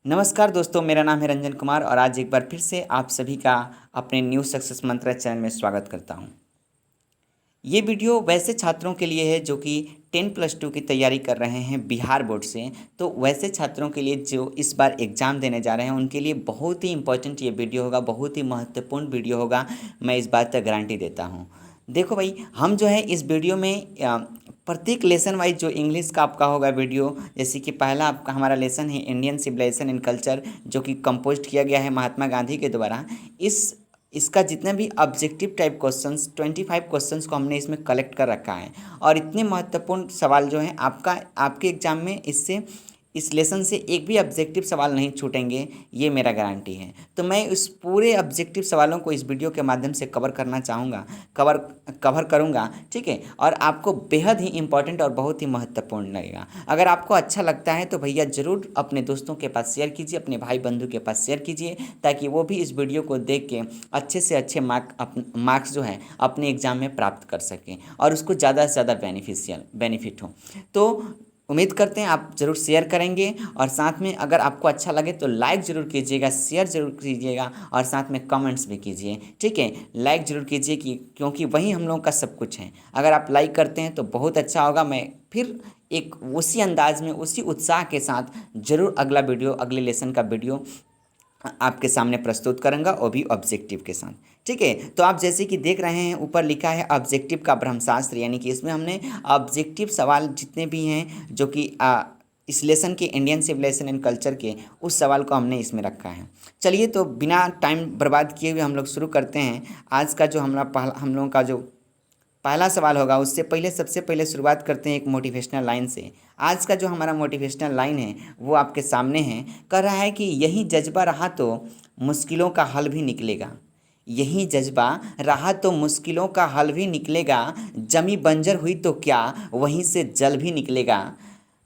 नमस्कार दोस्तों, मेरा नाम है रंजन कुमार और आज एक बार फिर से आप सभी का अपने न्यू सक्सेस मंत्रा चैनल में स्वागत करता हूं। ये वीडियो वैसे छात्रों के लिए है जो कि 10+2 की तैयारी कर रहे हैं बिहार बोर्ड से। तो वैसे छात्रों के लिए जो इस बार एग्ज़ाम देने जा रहे हैं उनके लिए बहुत ही इंपॉर्टेंट ये वीडियो होगा, बहुत ही महत्वपूर्ण वीडियो होगा। मैं इस बात का गारंटी देता हूँ। देखो भाई, हम जो है इस वीडियो में प्रत्येक लेसन वाइज जो इंग्लिश का आपका होगा वीडियो, जैसे कि पहला आपका हमारा लेसन है इंडियन सिविलाइजेशन एंड कल्चर, जो कि कंपोज किया गया है महात्मा गांधी के द्वारा। इस इसका जितने भी ऑब्जेक्टिव टाइप क्वेश्चंस 25 क्वेश्चंस को हमने इसमें कलेक्ट कर रखा है और इतने महत्वपूर्ण सवाल जो हैं आपके एग्जाम में इससे इस लेसन से एक भी ऑब्जेक्टिव सवाल नहीं छूटेंगे, ये मेरा गारंटी है। तो मैं उस पूरे ऑब्जेक्टिव सवालों को इस वीडियो के माध्यम से कवर करना चाहूँगा, कवर करूँगा, ठीक है। और आपको बेहद ही इंपॉर्टेंट और बहुत ही महत्वपूर्ण लगेगा। अगर आपको अच्छा लगता है तो भैया ज़रूर अपने दोस्तों के पास शेयर कीजिए, अपने भाई बंधु के पास शेयर कीजिए, ताकि वो भी इस वीडियो को देख के अच्छे से अच्छे मार्क्स जो है अपने एग्ज़ाम में प्राप्त कर सकें और उसको ज़्यादा से ज़्यादा बेनिफिट हो। तो उम्मीद करते हैं आप ज़रूर शेयर करेंगे और साथ में अगर आपको अच्छा लगे तो लाइक ज़रूर कीजिएगा, शेयर ज़रूर कीजिएगा और साथ में कमेंट्स भी कीजिए, ठीक है। लाइक ज़रूर कीजिए क्योंकि वही हम लोगों का सब कुछ है। अगर आप लाइक करते हैं तो बहुत अच्छा होगा। मैं फिर एक उसी अंदाज में उसी उत्साह के साथ ज़रूर अगला वीडियो, अगले लेसन का वीडियो आपके सामने प्रस्तुत करूंगा, वो भी ऑब्जेक्टिव के साथ, ठीक है। तो आप जैसे कि देख रहे हैं ऊपर लिखा है ऑब्जेक्टिव का ब्रह्मशास्त्र, यानी कि इसमें हमने ऑब्जेक्टिव सवाल जितने भी हैं जो कि इस लेसन के इंडियन सिविलाइजेशन एंड कल्चर के, उस सवाल को हमने इसमें रखा है। चलिए, तो बिना टाइम बर्बाद किए हुए हम लोग शुरू करते हैं। आज का जो हम लोगों का जो पहला सवाल होगा, उससे पहले सबसे पहले शुरुआत करते हैं एक मोटिवेशनल लाइन से। आज का जो हमारा मोटिवेशनल लाइन है वो आपके सामने है। कह रहा है कि यही जज्बा रहा तो मुश्किलों का हल भी निकलेगा। यही जज्बा रहा तो मुश्किलों का हल भी निकलेगा। जमी बंजर हुई तो क्या, वहीं से जल भी निकलेगा।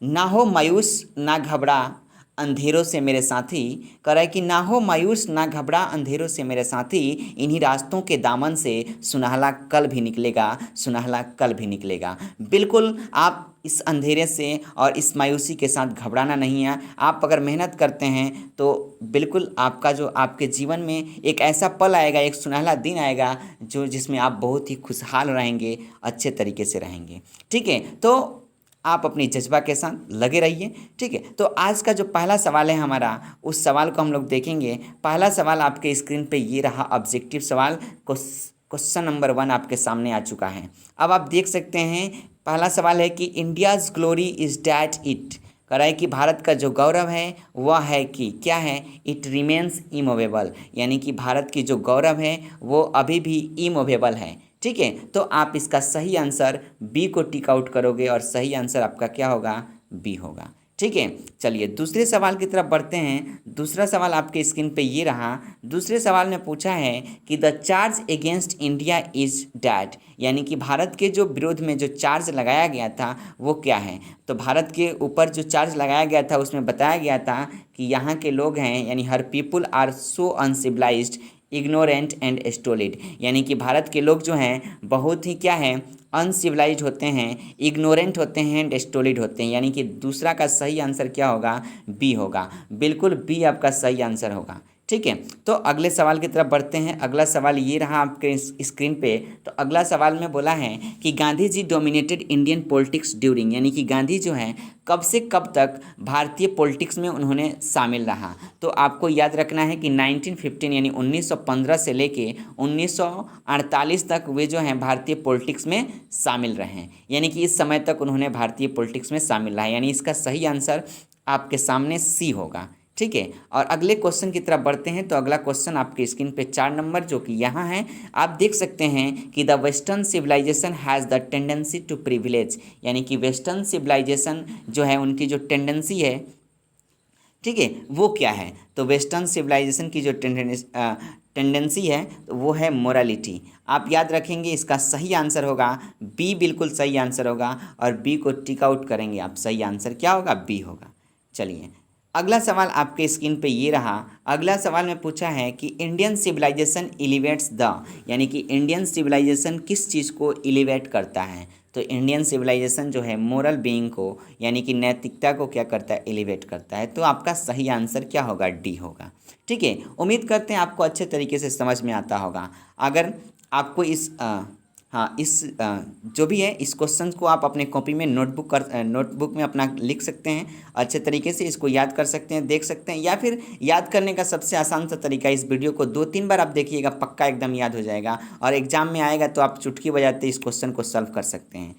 ना हो मायूस ना घबरा अंधेरों से मेरे साथी। कह रहा है कि ना हो मायूस ना घबरा अंधेरों से मेरे साथी, इन्हीं रास्तों के दामन से सुनहला कल भी निकलेगा, सुनहला कल भी निकलेगा। बिल्कुल आप इस अंधेरे से और इस मायूसी के साथ घबराना नहीं है। आप अगर मेहनत करते हैं तो बिल्कुल आपका जो आपके जीवन में एक ऐसा पल आएगा, एक सुनहला दिन आएगा जिसमें आप बहुत ही खुशहाल रहेंगे, अच्छे तरीके से रहेंगे, ठीक है। तो आप अपनी जज्बा के साथ लगे रहिए, ठीक है। तो आज का जो पहला सवाल है हमारा, उस सवाल को हम लोग देखेंगे। पहला सवाल आपके स्क्रीन पे ये रहा, ऑब्जेक्टिव सवाल। क्वेश्चन नंबर 1 आपके सामने आ चुका है। अब आप देख सकते हैं, पहला सवाल है कि India's glory is that it. कह रहा है कि भारत का जो गौरव है वह है कि क्या है, इट रिमेन्स इमूवेबल, यानी कि भारत की जो गौरव है वो अभी भी इमूवेबल है, ठीक है। तो आप इसका सही आंसर बी को टिक आउट करोगे और सही आंसर आपका क्या होगा, बी होगा, ठीक है। चलिए दूसरे सवाल की तरफ बढ़ते हैं। दूसरा सवाल आपके स्क्रीन पे ये रहा। दूसरे सवाल में पूछा है कि the charge against India is that, यानी कि भारत के जो विरोध में जो चार्ज लगाया गया था वो क्या है। तो भारत के ऊपर जो चार्ज लगाया गया था उसमें बताया गया था कि यहाँ के लोग हैं, यानी हर people are so uncivilised, ignorant and stolid, यानी कि भारत के लोग जो हैं बहुत ही क्या है, अनसिविलाइज होते हैं, इग्नोरेंट होते हैं एंड स्टोलिड होते हैं, यानी कि दूसरा का सही आंसर क्या होगा, बी होगा। बिल्कुल बी आपका सही आंसर होगा, ठीक है। तो अगले सवाल की तरफ बढ़ते हैं। अगला सवाल ये रहा आपके स्क्रीन पे। तो अगला सवाल में बोला है कि Gandhi ji dominated Indian politics during, यानी कि गांधी जो हैं कब से कब तक भारतीय पॉलिटिक्स में उन्होंने शामिल रहा। तो आपको याद रखना है कि 1915 यानी 1915 से लेके 1948 तक वे जो हैं भारतीय पॉलिटिक्स में शामिल रहे हैं, यानी कि इस समय तक उन्होंने भारतीय पॉलिटिक्स में शामिल रहा, यानी इसका सही आंसर आपके सामने सी होगा, ठीक है। और अगले क्वेश्चन की तरफ बढ़ते हैं। तो अगला क्वेश्चन आपके स्क्रीन पे 4 नंबर जो कि यहाँ है, आप देख सकते हैं कि the western civilisation has the tendency to privilege, यानी कि वेस्टर्न सिविलाइजेशन जो है उनकी जो टेंडेंसी है, ठीक है, वो क्या है। तो वेस्टर्न सिविलाइजेशन की जो टेंडेंसी है तो वो है मोरालिटी। आप याद रखेंगे, इसका सही आंसर होगा बी, बिल्कुल सही आंसर होगा और बी को टिक आउट करेंगे आप, सही आंसर क्या होगा, बी होगा। चलिए अगला सवाल आपके स्क्रीन पे ये रहा। अगला सवाल में पूछा है कि इंडियन सिविलाइजेशन एलिवेट्स द, यानी कि इंडियन सिविलाइजेशन किस चीज़ को एलिवेट करता है। तो इंडियन सिविलाइजेशन जो है मोरल बीइंग को यानी कि नैतिकता को क्या करता है, एलिवेट करता है। तो आपका सही आंसर क्या होगा, डी होगा। ठीक है, उम्मीद करते हैं आपको अच्छे तरीके से समझ में आता होगा। अगर आपको जो भी है इस क्वेश्चन को आप अपने कॉपी में नोटबुक में अपना लिख सकते हैं, अच्छे तरीके से इसको याद कर सकते हैं, देख सकते हैं, या फिर याद करने का सबसे आसान सा तरीका, इस वीडियो को 2-3 बार आप देखिएगा, पक्का एकदम याद हो जाएगा और एग्जाम में आएगा तो आप चुटकी बजाते इस क्वेश्चन को सॉल्व कर सकते हैं,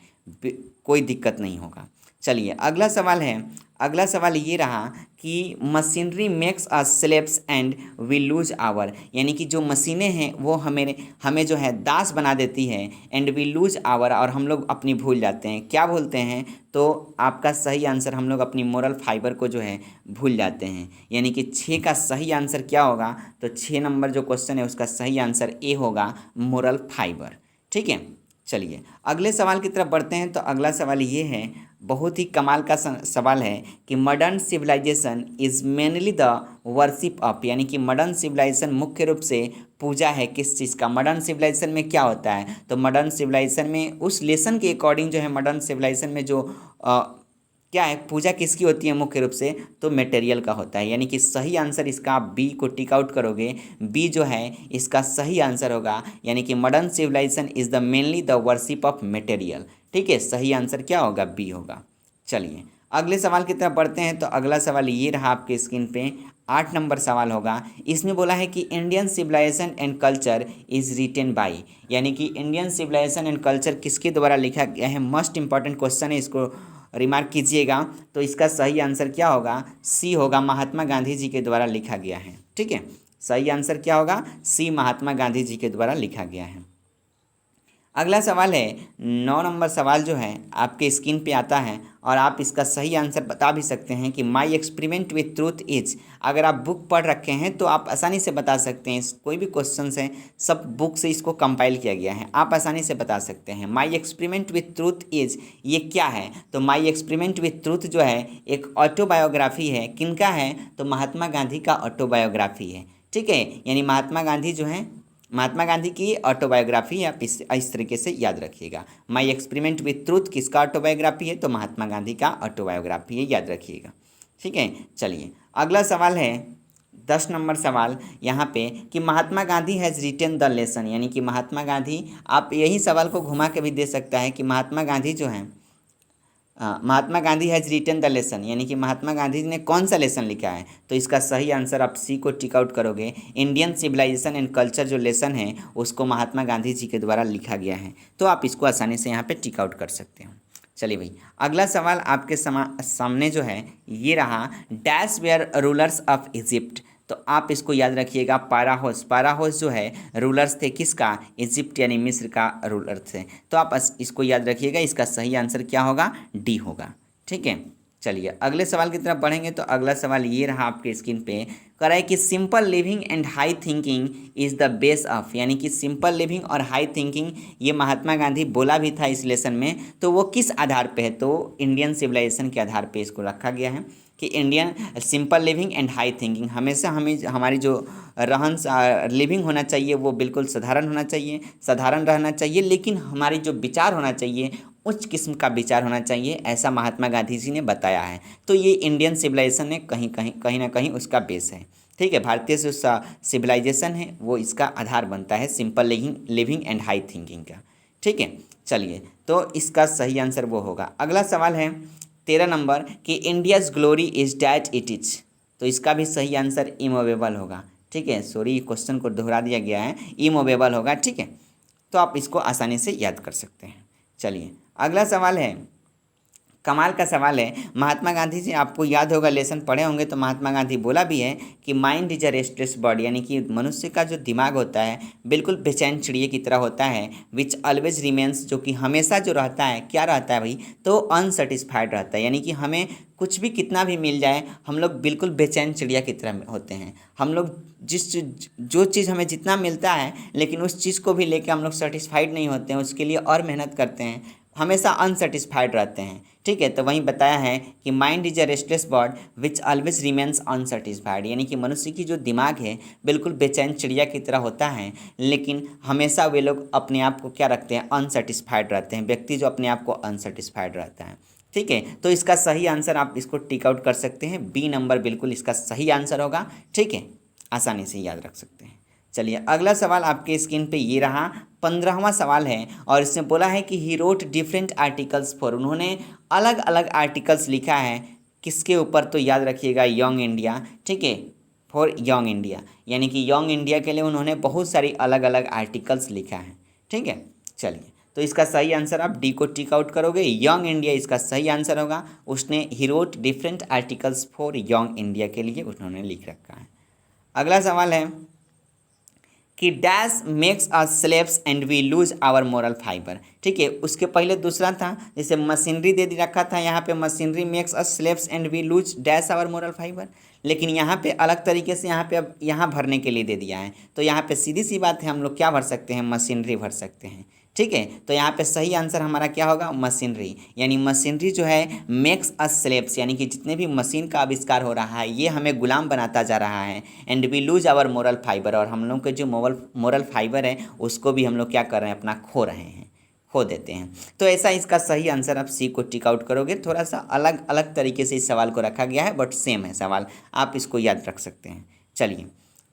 कोई दिक्कत नहीं होगा। चलिए अगला सवाल है, अगला सवाल ये रहा कि machinery makes a slaves and we lose our, यानी कि जो मशीनें हैं वो हमें जो है दास बना देती है, एंड वी लूज आवर, और हम लोग अपनी भूल जाते हैं, क्या भूलते हैं? तो आपका सही आंसर, हम लोग अपनी मोरल फाइबर को जो है भूल जाते हैं, यानी कि 6 का सही आंसर क्या होगा? तो 6 नंबर जो क्वेश्चन है उसका सही आंसर ए होगा, मोरल फाइबर। ठीक है, चलिए अगले सवाल की तरफ बढ़ते हैं। तो अगला सवाल ये है, बहुत ही कमाल का सवाल है कि modern civilisation is mainly the worship of, यानी कि मॉडर्न सिविलाइजेशन मुख्य रूप से पूजा है किस चीज़ का? मॉडर्न सिविलाइजेशन में क्या होता है? तो मॉडर्न सिविलाइजेशन में उस लेसन के अकॉर्डिंग जो है मॉडर्न सिविलाइजेशन में जो क्या है, पूजा किसकी होती है मुख्य रूप से? तो मटेरियल का होता है, यानी कि सही आंसर इसका आप बी को टिक आउट करोगे, बी जो है इसका सही आंसर होगा, यानी कि modern civilisation is the mainly the worship of material. ठीक है, सही आंसर क्या होगा? बी होगा। चलिए अगले सवाल की तरफ बढ़ते हैं। तो अगला सवाल ये रहा आपके स्क्रीन पे, 8 नंबर सवाल होगा। इसमें बोला है कि Indian civilisation and culture is written by, यानी कि इंडियन सिविलाइजेशन एंड कल्चर किसके द्वारा लिखा गया है? मोस्ट इंपॉर्टेंट क्वेश्चन है, इसको रिमार्क कीजिएगा। तो इसका सही आंसर क्या होगा? सी होगा, महात्मा गांधी जी के द्वारा लिखा गया है। ठीक है, सही आंसर क्या होगा? सी, महात्मा गांधी जी के द्वारा लिखा गया है। अगला सवाल है, 9 नंबर सवाल जो है आपके स्क्रीन पे आता है और आप इसका सही आंसर बता भी सकते हैं कि my experiment with truth is. अगर आप बुक पढ़ रखे हैं तो आप आसानी से बता सकते हैं, कोई भी क्वेश्चन है सब बुक से इसको कंपाइल किया गया है, आप आसानी से बता सकते हैं। My experiment with truth is ये क्या है? तो माई एक्सपेरिमेंट विथ ट्रूथ जो है एक ऑटोबायोग्राफी है, किनका है? तो महात्मा गांधी का ऑटोबायोग्राफी है। ठीक है, यानी महात्मा गांधी जो है, महात्मा गांधी की ऑटोबायोग्राफी, आप इस तरीके से याद रखिएगा। माई एक्सपेरिमेंट विथ ट्रूथ किसका ऑटोबायोग्राफी है? तो महात्मा गांधी का ऑटोबायोग्राफी है, याद रखिएगा। ठीक है, चलिए अगला सवाल है 10 नंबर सवाल यहाँ पे कि Mahatma Gandhi has written the lesson, यानी कि महात्मा गांधी, आप यही सवाल को घुमा के भी दे सकता है कि महात्मा गांधी जो है, Mahatma Gandhi has written the lesson, यानी कि महात्मा गांधी ने कौन सा लेसन लिखा है? तो इसका सही आंसर आप सी को टिक आउट करोगे, इंडियन सिविलाइजेशन एंड कल्चर जो लेसन है उसको महात्मा गांधी जी के द्वारा लिखा गया है। तो आप इसको आसानी से यहाँ पे टिक आउट कर सकते हो। चलिए भाई, अगला सवाल आपके सामने जो है ये रहा, dash were rulers of Egypt. तो आप इसको याद रखिएगा, पाराहोस जो है रूलर्स थे किसका? इजिप्ट यानी मिस्र का रूलर थे। तो आप इसको याद रखिएगा, इसका सही आंसर क्या होगा? डी होगा। ठीक है, चलिए अगले सवाल की तरफ बढ़ेंगे। तो अगला सवाल ये रहा आपके स्क्रीन पे, कह रहा है कि simple living and high thinking is the base of, यानी कि सिंपल लिविंग और हाई थिंकिंग ये महात्मा गांधी बोला भी था इस लेसन में, तो वो किस आधार पे है? तो इंडियन सिविलाइजेशन के आधार पे इसको रखा गया है कि Indian simple living and high thinking, हमेशा हमें हमारी जो रहन लिविंग होना चाहिए वो बिल्कुल साधारण होना चाहिए, साधारण रहना चाहिए, लेकिन हमारी जो विचार होना चाहिए उच्च किस्म का विचार होना चाहिए, ऐसा महात्मा गांधी जी ने बताया है। तो ये इंडियन सिविलाइजेशन ने कहीं ना कहीं उसका बेस है। ठीक है, भारतीय जो सिविलाइजेशन है वो इसका आधार बनता है, simple living and high thinking का। ठीक है, चलिए तो इसका सही आंसर वो होगा। अगला सवाल है 13 नंबर कि India's glory is that it is. तो इसका भी सही आंसर इमूवेबल होगा। ठीक है, सॉरी क्वेश्चन को दोहरा दिया गया है, इमूवेबल होगा। ठीक है, तो आप इसको आसानी से याद कर सकते हैं। चलिए अगला सवाल है, कमाल का सवाल है। महात्मा गांधी जी, आपको याद होगा, लेसन पढ़े होंगे, तो महात्मा गांधी बोला भी है कि mind is a restless bird, यानी कि मनुष्य का जो दिमाग होता है बिल्कुल बेचैन चिड़िया की तरह होता है, विच ऑलवेज रिमेंस, जो कि हमेशा जो रहता है, क्या रहता है भाई? तो अनसेटिस्फाइड रहता है, यानी कि हमें कुछ भी कितना भी मिल जाए हम लोग बिल्कुल बेचैन चिड़िया की तरह होते हैं। हम लोग जो चीज़ हमें जितना मिलता है लेकिन उस चीज़ को भी लेकर हम लोग सेटिस्फाइड नहीं होते हैं, उसके लिए और मेहनत करते हैं, हमेशा अनसेटिस्फाइड रहते हैं। ठीक है, तो वहीं बताया है कि mind is a restless bird which always remains unsatisfied, यानी कि मनुष्य की जो दिमाग है बिल्कुल बेचैन चिड़िया की तरह होता है, लेकिन हमेशा वे लोग अपने आप को क्या रखते हैं, अनसेटिस्फाइड रहते हैं। व्यक्ति जो अपने आप को अनसेटिस्फाइड रहता है। ठीक है, तो इसका सही आंसर आप इसको टिक आउट कर सकते हैं, बी नंबर बिल्कुल इसका सही आंसर होगा। ठीक है, आसानी से याद रख सकते हैं। चलिए अगला सवाल आपके स्क्रीन पे ये रहा, 15वां सवाल है और इसमें बोला है कि he wrote different articles for, उन्होंने अलग अलग आर्टिकल्स लिखा है किसके ऊपर, तो याद रखिएगा यंग इंडिया। ठीक है, फॉर यंग इंडिया, यानी कि यंग इंडिया के लिए उन्होंने बहुत सारी अलग अलग आर्टिकल्स लिखा है। ठीक है, चलिए तो इसका सही आंसर आप डी को टिक आउट करोगे, यंग इंडिया इसका सही आंसर होगा। उसने he wrote different articles for young India के लिए उन्होंने लिख रखा है। अगला सवाल है कि dash makes us slaves and we lose our moral fibre. ठीक है, उसके पहले दूसरा था, जैसे मशीनरी दे रखा था, यहाँ पे machinery makes us slaves and we lose dash our moral fibre, लेकिन यहाँ पे अलग तरीके से यहाँ पे अब यहाँ भरने के लिए दे दिया है, तो यहाँ पे सीधी सी बात है, हम लोग क्या भर सकते हैं, मशीनरी भर सकते हैं। ठीक है, तो यहाँ पे सही आंसर हमारा क्या होगा, मशीनरी, यानी मशीनरी जो है मेक्स अस स्लेव्स, यानी कि जितने भी मशीन का आविष्कार हो रहा है ये हमें गुलाम बनाता जा रहा है, and we lose our moral fibre, और हम लोग के जो मोरल फाइबर है उसको भी हम लोग क्या कर रहे हैं, अपना खो रहे हैं, खो देते हैं। तो ऐसा इसका सही आंसर आप सी को टिक आउट करोगे। थोड़ा सा अलग अलग तरीके से इस सवाल को रखा गया है, बट सेम है सवाल, आप इसको याद रख सकते हैं। चलिए,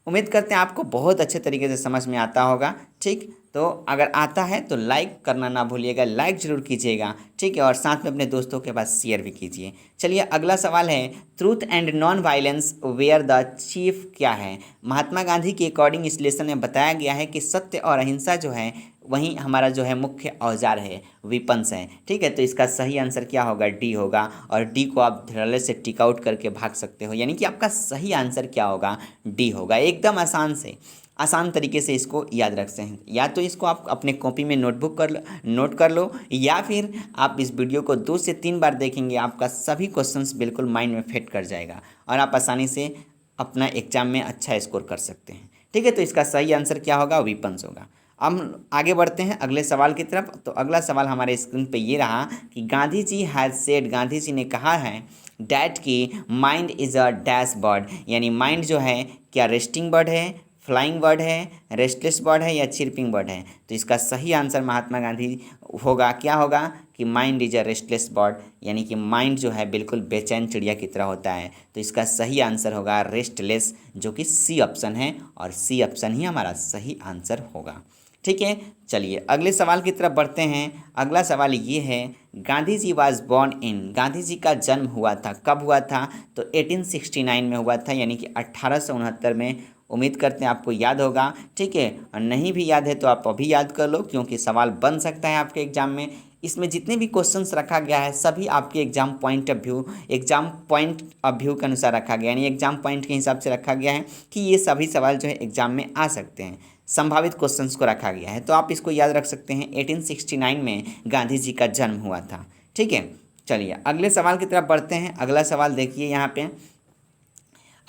उम्मीद करते हैं आपको बहुत अच्छे तरीके से समझ में आता होगा। ठीक, तो अगर आता है तो लाइक करना ना भूलिएगा, लाइक ज़रूर कीजिएगा। ठीक है, और साथ में अपने दोस्तों के पास शेयर भी कीजिए। चलिए अगला सवाल है, truth and non violence were the chief क्या है। महात्मा गांधी के अकॉर्डिंग इस लेसन में बताया गया है कि सत्य और अहिंसा जो है वही हमारा जो है मुख्य औजार है, विपन्स है। ठीक है, तो इसका सही आंसर क्या होगा, डी होगा, और डी को आप धड़ल्ले से टिक आउट करके भाग सकते हो, यानी कि आपका सही आंसर क्या होगा, डी होगा। एकदम आसान तरीके से इसको याद रखते हैं, या तो इसको आप अपने कॉपी में नोट कर लो, या फिर आप इस वीडियो को 2 से 3 बार देखेंगे, आपका सभी क्वेश्चंस बिल्कुल माइंड में फिट कर जाएगा और आप आसानी से अपना एग्जाम में अच्छा स्कोर कर सकते हैं। ठीक है, तो इसका सही आंसर क्या होगा, वीपन्स होगा। हम आगे बढ़ते हैं अगले सवाल की तरफ। तो अगला सवाल हमारे स्क्रीन पे ये रहा कि गांधी जी हैज सेड, गांधी जी ने कहा है डैट की mind is a dash bird, यानी माइंड जो है क्या रेस्टिंग बर्ड है, फ्लाइंग बर्ड है, रेस्टलेस बर्ड है या चिरपिंग बर्ड है। तो इसका सही आंसर महात्मा गांधी होगा, क्या होगा कि mind is a restless bird, यानी कि माइंड जो है बिल्कुल बेचैन चिड़िया की तरह होता है। तो इसका सही आंसर होगा रेस्टलेस, जो कि सी ऑप्शन है, और सी ऑप्शन ही हमारा सही आंसर होगा। ठीक है, चलिए अगले सवाल की तरफ बढ़ते हैं। अगला सवाल ये है, Gandhi ji was born in, Gandhi ji का जन्म हुआ था, कब हुआ था, तो 1869 में हुआ था, यानी कि 1869 में। उम्मीद करते हैं आपको याद होगा। ठीक है, और नहीं भी याद है तो आप अभी याद कर लो, क्योंकि सवाल बन सकता है आपके एग्जाम में। इसमें जितने भी क्वेश्चंस रखा गया है सभी आपके एग्जाम पॉइंट ऑफ व्यू के अनुसार रखा गया, यानी एग्जाम पॉइंट के हिसाब से रखा गया है कि ये सभी सवाल जो है एग्जाम में आ सकते हैं, संभावित क्वेश्चंस को रखा गया है। तो आप इसको याद रख सकते हैं, 1869 में गांधी जी का जन्म हुआ था। ठीक है, चलिए अगले सवाल की तरफ बढ़ते हैं। अगला सवाल देखिए यहाँ पे,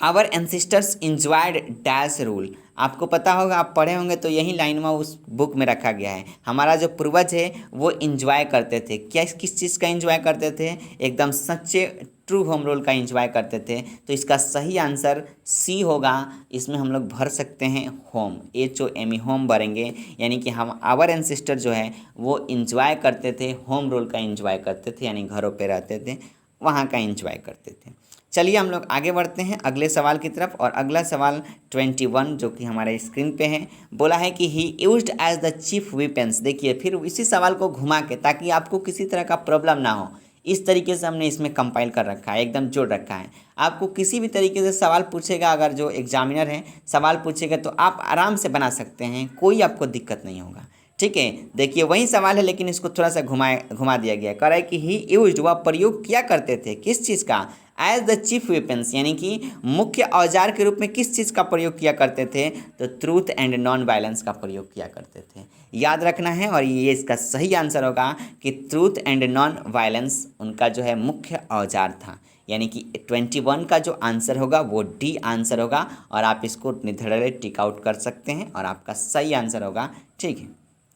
our ancestors enjoyed dash rule. आपको पता होगा, आप पढ़े होंगे तो यही लाइन में उस बुक में रखा गया है। हमारा जो पूर्वज है वो इंजॉय करते थे, क्या किस चीज़ का इंजॉय करते थे, एकदम सच्चे ट्रू होम रूल का इंजॉय करते थे। तो इसका सही आंसर सी होगा। इसमें हम लोग भर सकते हैं होम, HOME, होम भरेंगे, यानी कि हम आवर एंसिस्टर जो है वो इंजॉय करते थे, होम रूल का इंजॉय करते थे, यानी घरों पे रहते थे, वहाँ का इंजॉय करते थे। चलिए हम लोग आगे बढ़ते हैं अगले सवाल की तरफ, और अगला सवाल 21 जो कि हमारे स्क्रीन पे है, बोला है कि he used as the chief weapons. देखिए फिर इसी सवाल को घुमा के, ताकि आपको किसी तरह का प्रॉब्लम ना हो, इस तरीके से हमने इसमें कंपाइल कर रखा है, एकदम जोड़ रखा है। आपको किसी भी तरीके से सवाल पूछेगा, अगर जो एग्जामिनर है सवाल पूछेगा तो आप आराम से बना सकते हैं, कोई आपको दिक्कत नहीं होगा। ठीक है, देखिए वही सवाल है लेकिन इसको थोड़ा सा घुमा दिया गया। कह रहा है कि ही यूज्ड, वह प्रयोग किया करते थे, किस चीज़ का, एज द चीफ वेपन्स, यानी कि मुख्य औजार के रूप में किस चीज़ का प्रयोग किया करते थे, तो ट्रूथ एंड नॉन वायलेंस का प्रयोग किया करते थे। याद रखना है, और ये इसका सही आंसर होगा कि ट्रूथ एंड नॉन वायलेंस उनका जो है मुख्य औजार था, यानी कि 21 का जो आंसर होगा वो डी आंसर होगा, और आप इसको निर्धड़े टिक आउट कर सकते हैं और आपका सही आंसर होगा। ठीक है,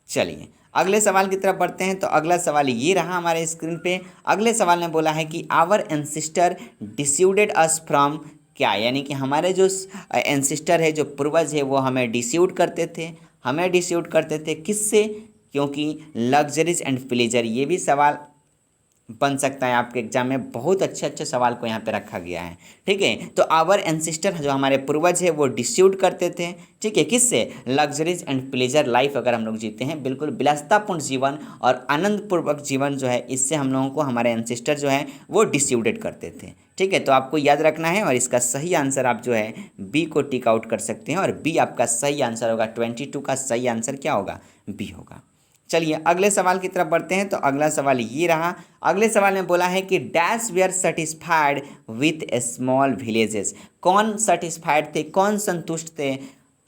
चलिए अगले सवाल की तरफ बढ़ते हैं। तो अगला सवाल ये रहा हमारे स्क्रीन पे। अगले सवाल ने बोला है कि आवर एंसिस्टर डिस्यूडेड अस फ्रॉम क्या, यानी कि हमारे जो एंसिस्टर है, जो पूर्वज है, वो हमें डिस्यूड करते थे। हमें डिस्यूड करते थे किससे? क्योंकि लग्जरीज एंड प्लेजर। ये भी सवाल बन सकता है आपके एग्जाम में। बहुत अच्छे अच्छे सवाल को यहाँ पे रखा गया है। ठीक है, तो आवर एंसिस्टर जो हमारे पूर्वज है वो डिस्यूड करते थे। ठीक है, किससे? लग्जरीज एंड प्लेजर लाइफ अगर हम लोग जीते हैं, बिल्कुल विलासतापूर्ण जीवन और आनंदपूर्वक जीवन जो है, इससे हम लोगों को हमारे एंसिस्टर जो है वो डिस्यूडेड करते थे। ठीक है, तो आपको याद रखना है और इसका सही आंसर आप जो है बी को टिक आउट कर सकते हैं और बी आपका सही आंसर होगा। 22 का सही आंसर क्या होगा? बी होगा। चलिए अगले सवाल की तरफ बढ़ते हैं। तो अगला सवाल ये रहा। अगले सवाल में बोला है कि dash we are satisfied with small villages. कौन सेटिस्फाइड थे, कौन संतुष्ट थे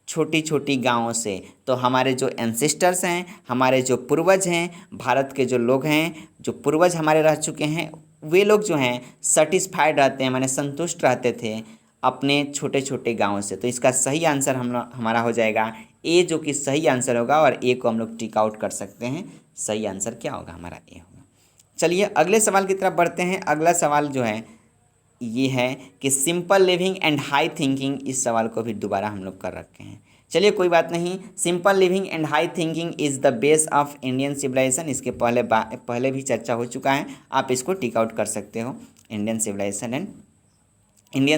छोटी छोटी गाँवों से? तो हमारे जो एंसेस्टर्स हैं, हमारे जो पूर्वज हैं, भारत के जो लोग हैं, जो पूर्वज हमारे रह चुके हैं, वे लोग जो हैं सेटिस्फाइड रहते हैं, माने संतुष्ट रहते थे अपने छोटे छोटे गाँव से। तो इसका सही आंसर हमारा हो जाएगा ए, जो कि सही आंसर होगा और ए को हम लोग टिक आउट कर सकते हैं। सही आंसर क्या होगा? हमारा ए होगा। चलिए अगले सवाल की तरफ बढ़ते हैं। अगला सवाल जो है ये है कि simple living and high thinking, इस सवाल को भी दोबारा हम लोग कर रखे हैं। चलिए कोई बात नहीं। Simple living and high thinking is the base of Indian civilisation, इसके पहले भी चर्चा हो चुका है। आप इसको टिक आउट कर सकते हो। इंडियन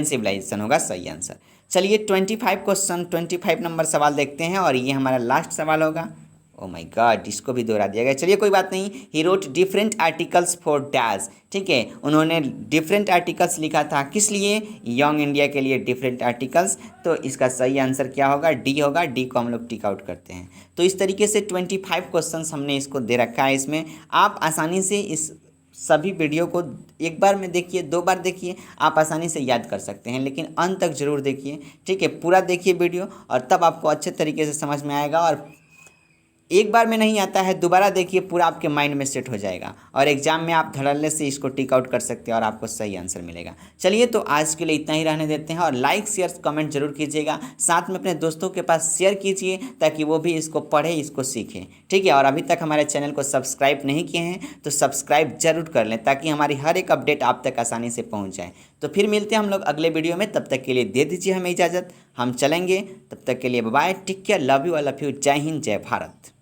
सिविलाइजेशन होगा सही आंसर। चलिए 25 नंबर सवाल देखते हैं और ये हमारा लास्ट सवाल होगा। ओ माय गॉड, इसको भी दोहरा दिया गया। चलिए कोई बात नहीं। He wrote different articles for dash. ठीक है, उन्होंने डिफरेंट आर्टिकल्स लिखा था, किस लिए? यंग इंडिया के लिए डिफरेंट आर्टिकल्स। तो इसका सही आंसर क्या होगा? डी होगा। डी को हम लोग टिक आउट करते हैं। तो इस तरीके से 25 क्वेश्चंस हमने इसको दे रखा है। इसमें आप आसानी से इस सभी वीडियो को एक बार में देखिए, 2 बार देखिए, आप आसानी से याद कर सकते हैं। लेकिन अंत तक जरूर देखिए। ठीक है, पूरा देखिए वीडियो और तब आपको अच्छे तरीके से समझ में आएगा। और एक बार में नहीं आता है, दोबारा देखिए, पूरा आपके माइंड में सेट हो जाएगा और एग्जाम में आप धड़ल्ले से इसको टिक आउट कर सकते हैं और आपको सही आंसर मिलेगा। चलिए तो आज के लिए इतना ही रहने देते हैं और लाइक शेयर कमेंट जरूर कीजिएगा। साथ में अपने दोस्तों के पास शेयर कीजिए ताकि वो भी इसको पढ़े, इसको सीखें। ठीक है, और अभी तक हमारे चैनल को सब्सक्राइब नहीं किए हैं तो सब्सक्राइब जरूर कर लें ताकि हमारी हर एक अपडेट आप तक आसानी से पहुँच जाए। तो फिर मिलते हैं हम लोग अगले वीडियो में। तब तक के लिए दे दीजिए हमें इजाज़त, हम चलेंगे। तब तक के लिए bye, take care, love you, I love you. जय हिंद, जय भारत।